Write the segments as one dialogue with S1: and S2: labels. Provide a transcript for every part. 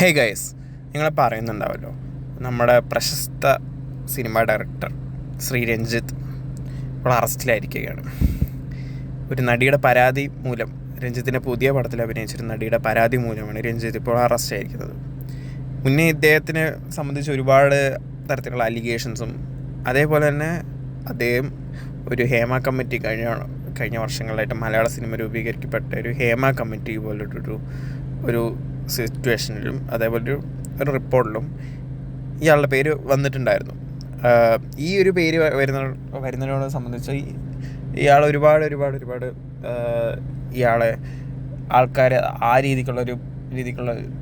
S1: Hey guys, നിങ്ങൾ പറയുന്നുണ്ടാവല്ലോ നമ്മുടെ പ്രശസ്ത സിനിമ ഡയറക്ടർ ശ്രീ രഞ്ജിത്ത് ഇപ്പോൾ അറസ്റ്റിലായിരിക്കുകയാണ്. ഒരു നടിയുടെ പരാതി മൂലം, രഞ്ജിത്തിൻ്റെ പുതിയ പടത്തിൽ അഭിനയിച്ചൊരു നടിയുടെ പരാതി മൂലമാണ് രഞ്ജിത്ത് ഇപ്പോൾ അറസ്റ്റ് ആയിരിക്കുന്നത്. മുന്നേ ഇദ്ദേഹത്തിനെ സംബന്ധിച്ച് ഒരുപാട് തരത്തിലുള്ള അലിഗേഷൻസും, അതേപോലെ തന്നെ അദ്ദേഹം ഒരു ഹേമ കമ്മിറ്റി കഴിഞ്ഞ വർഷങ്ങളായിട്ട് മലയാള സിനിമ രൂപീകരിക്കപ്പെട്ട ഒരു ഹേമ കമ്മിറ്റി ഒരു സിറ്റുവേഷനിലും അതേപോലെ ഒരു റിപ്പോർട്ടിലും ഇയാളുടെ പേര് വന്നിട്ടുണ്ടായിരുന്നു. ഈ ഒരു പേര് വരുന്നതിനോട് സംബന്ധിച്ച് ഇയാൾ ഒരുപാട് ഇയാളെ ആൾക്കാർ ആ രീതിക്കുള്ള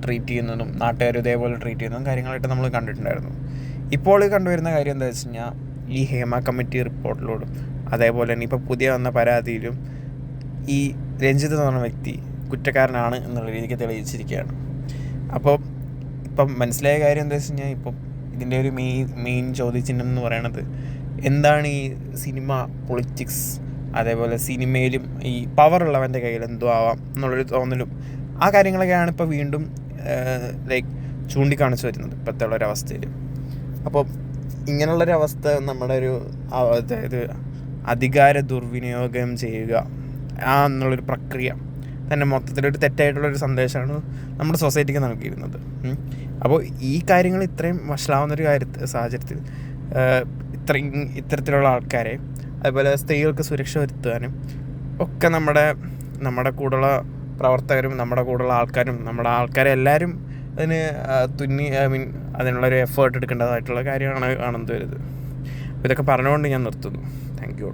S1: ട്രീറ്റ് ചെയ്യുന്നതും നാട്ടുകാർ ഇതേപോലെ ട്രീറ്റ് ചെയ്യുന്നതും കാര്യങ്ങളായിട്ട് നമ്മൾ കണ്ടിട്ടുണ്ടായിരുന്നു. ഇപ്പോൾ കണ്ടുവരുന്ന കാര്യം എന്താ വെച്ച് കഴിഞ്ഞാൽ, ഈ ഹേമ കമ്മിറ്റി റിപ്പോർട്ടിലോടും അതേപോലെ തന്നെ ഇപ്പോൾ പുതിയ വന്ന പരാതിയിലും ഈ രഞ്ജിത്ത് എന്ന് പറഞ്ഞ വ്യക്തി കുറ്റക്കാരനാണ് എന്നുള്ള രീതിക്ക് തെളിയിച്ചിരിക്കുകയാണ്. അപ്പോൾ ഇപ്പം മനസ്സിലായ കാര്യം എന്താ വെച്ച് കഴിഞ്ഞാൽ, ഇപ്പം ഇതിൻ്റെ ഒരു മെയിൻ ചോദ്യചിഹ്നം എന്ന് പറയണത് എന്താണ് ഈ സിനിമ പൊളിറ്റിക്സ്, അതേപോലെ സിനിമയിലും ഈ പവറുള്ളവൻ്റെ കയ്യിൽ എന്തോ ആവാം എന്നുള്ളൊരു തോന്നലും ആ കാര്യങ്ങളൊക്കെയാണ് ഇപ്പോൾ വീണ്ടും ചൂണ്ടിക്കാണിച്ചു വരുന്നത് ഇപ്പോഴത്തെ ഉള്ളൊരവസ്ഥയിൽ. അപ്പോൾ ഇങ്ങനെയുള്ളൊരവസ്ഥ നമ്മുടെ അതായത് അധികാര ദുർവിനിയോഗം ചെയ്യുക എന്നുള്ളൊരു പ്രക്രിയ തന്നെ മൊത്തത്തിലൊരു തെറ്റായിട്ടുള്ളൊരു സന്ദേശമാണ് നമ്മുടെ സൊസൈറ്റിക്ക് നൽകിയിരുന്നത്. അപ്പോൾ ഈ കാര്യങ്ങൾ ഇത്രയും വഷളാവുന്നൊരു സാഹചര്യത്തിൽ ഇത്തരത്തിലുള്ള ആൾക്കാരെ, അതുപോലെ സ്ത്രീകൾക്ക് സുരക്ഷ വരുത്താനും ഒക്കെ നമ്മുടെ കൂടെയുള്ള പ്രവർത്തകരും നമ്മുടെ കൂടെയുള്ള ആൾക്കാരും നമ്മുടെ ആൾക്കാരെ എല്ലാവരും അതിന് അതിനുള്ളൊരു എഫേർട്ട് എടുക്കേണ്ടതായിട്ടുള്ള കാര്യമാണ് കാണുന്നത് വരുന്നത്. അപ്പോൾ ഇതൊക്കെ പറഞ്ഞുകൊണ്ട് ഞാൻ നിർത്തുന്നു. Thank you.